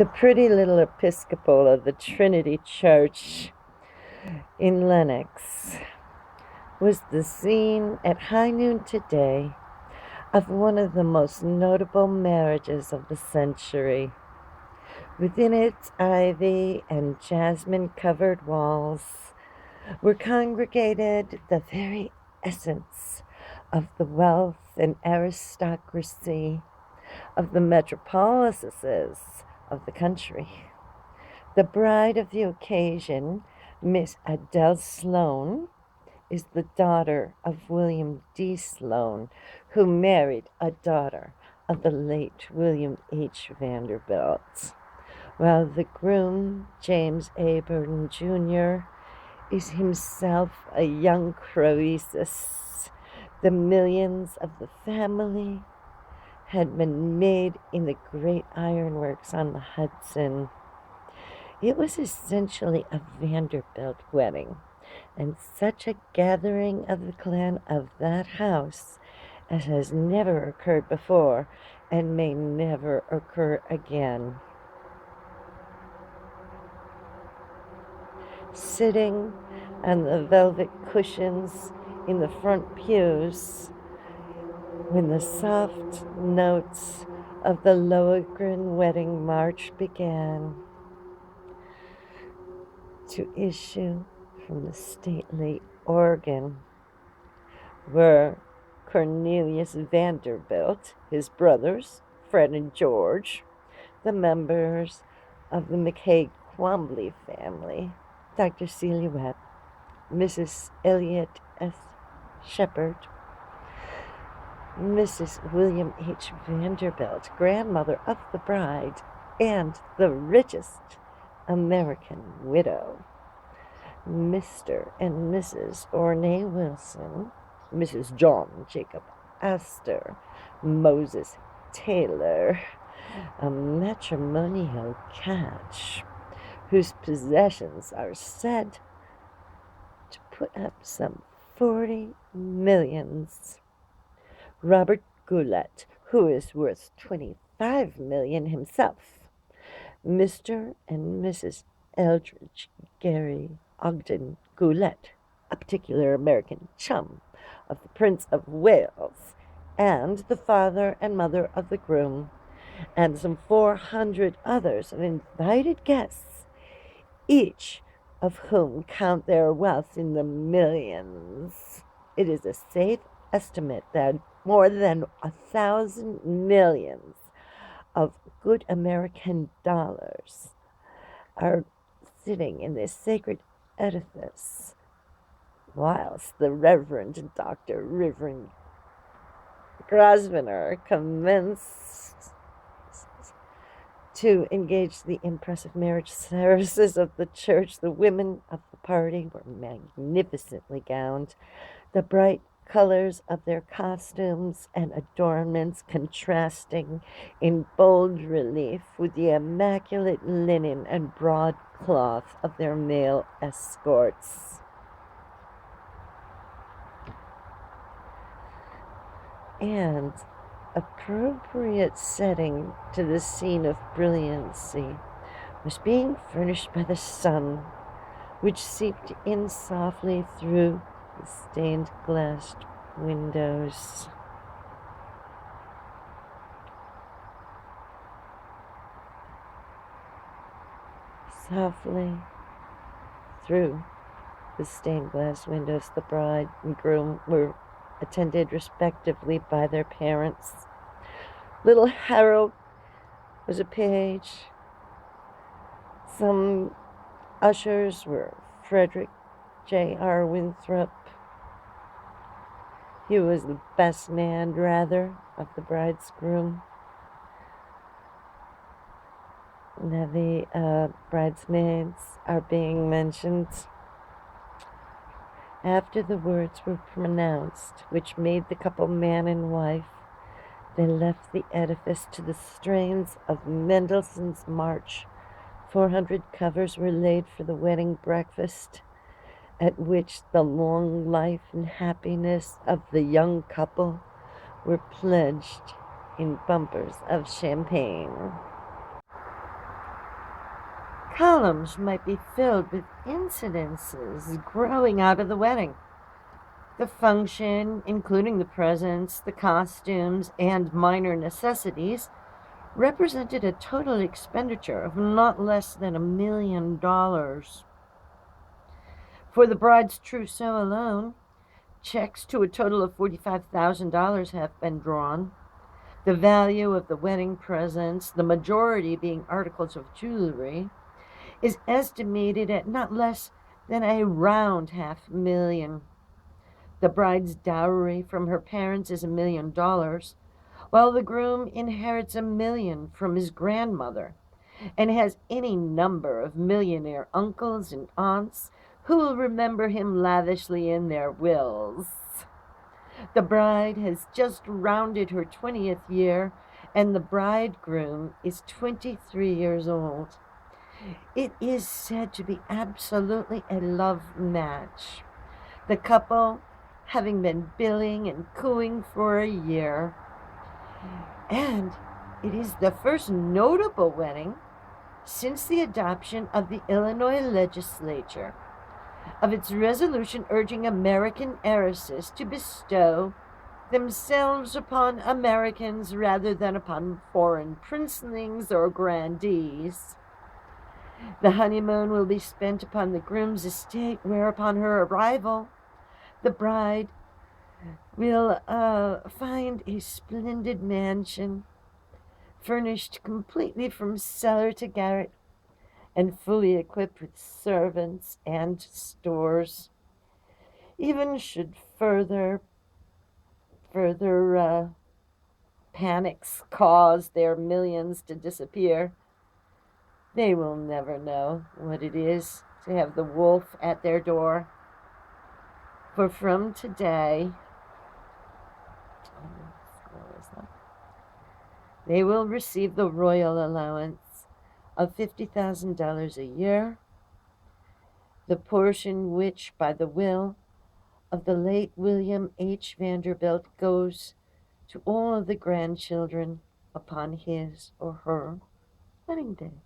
The pretty little Episcopal of the Trinity Church in Lenox was the scene at high noon today of one of the most notable marriages of the century. Within its ivy and jasmine-covered walls were congregated the very essence of the wealth and aristocracy of the metropolises of the country. The bride of the occasion, Miss Adele Sloane, is the daughter of William D. Sloane, who married a daughter of the late William H. Vanderbilt, while the groom, James A. Burton Jr., is himself a young Croesus. The millions of the family had been made in the great ironworks on the Hudson. It was essentially a Vanderbilt wedding, and such a gathering of the clan of that house as has never occurred before and may never occur again. Sitting on the velvet cushions in the front pews, when the soft notes of the Lohengrin wedding march began to issue from the stately organ, were Cornelius Vanderbilt, his brothers, Fred and George, the members of the McKay-Quambley family, Dr. Celia Webb, Mrs. Elliot S. Shepherd, Mrs. William H. Vanderbilt, grandmother of the bride, and the richest American widow, Mr. and Mrs. Ornay Wilson, Mrs. John Jacob Astor, Moses Taylor, a matrimonial catch whose possessions are said to put up some 40 millions. Robert Goulet, who is worth 25 million himself. Mr. and Mrs. Eldridge Gary Ogden Goulet, a particular American chum of the Prince of Wales, and the father and mother of the groom, and some 400 others of invited guests, each of whom count their wealth in the millions. It is a safe estimate that more than 1,000 millions of good American dollars are sitting in this sacred edifice, whilst the Reverend Dr. Grosvenor commenced to engage the impressive marriage services of the church. The women of the party were magnificently gowned, the bright colors of their costumes and adornments contrasting in bold relief with the immaculate linen and broadcloth of their male escorts. And appropriate setting to the scene of brilliancy was being furnished by the sun, which seeped in softly through the stained glass windows. Softly through the stained glass windows, the bride and groom were attended respectively by their parents. Little Harold was a page. Some ushers were Frederick J.R. Winthrop. He was the best man, rather, of the bride's groom. Now the bridesmaids are being mentioned. After the words were pronounced, which made the couple man and wife, they left the edifice to the strains of Mendelssohn's March. 400 covers were laid for the wedding breakfast, at which the long life and happiness of the young couple were pledged in bumpers of champagne. Columns might be filled with incidences growing out of the wedding. The function, including the presents, the costumes, and minor necessities, represented a total expenditure of not less than $1 million. For the bride's trousseau alone, checks to a total of $45,000 have been drawn. The value of the wedding presents, the majority being articles of jewelry, is estimated at not less than a round $500,000. The bride's dowry from her parents is $1 million, while the groom inherits $1 million from his grandmother and has any number of millionaire uncles and aunts who will remember him lavishly in their wills. The bride has just rounded her 20th year, and the bridegroom is 23 years old. It is said to be absolutely a love match. The couple having been billing and cooing for a year, and it is the first notable wedding since the adoption of the Illinois legislature of its resolution urging American heiresses to bestow themselves upon Americans rather than upon foreign princelings or grandees. The honeymoon will be spent upon the groom's estate, where upon her arrival, the bride will find a splendid mansion, furnished completely from cellar to garret, and fully equipped with servants and stores. Even should further panics cause their millions to disappear, they will never know what it is to have the wolf at their door. For from today, they will receive the royal allowance of $50,000 a year, the portion which, by the will of the late William H. Vanderbilt, goes to all of the grandchildren upon his or her wedding day.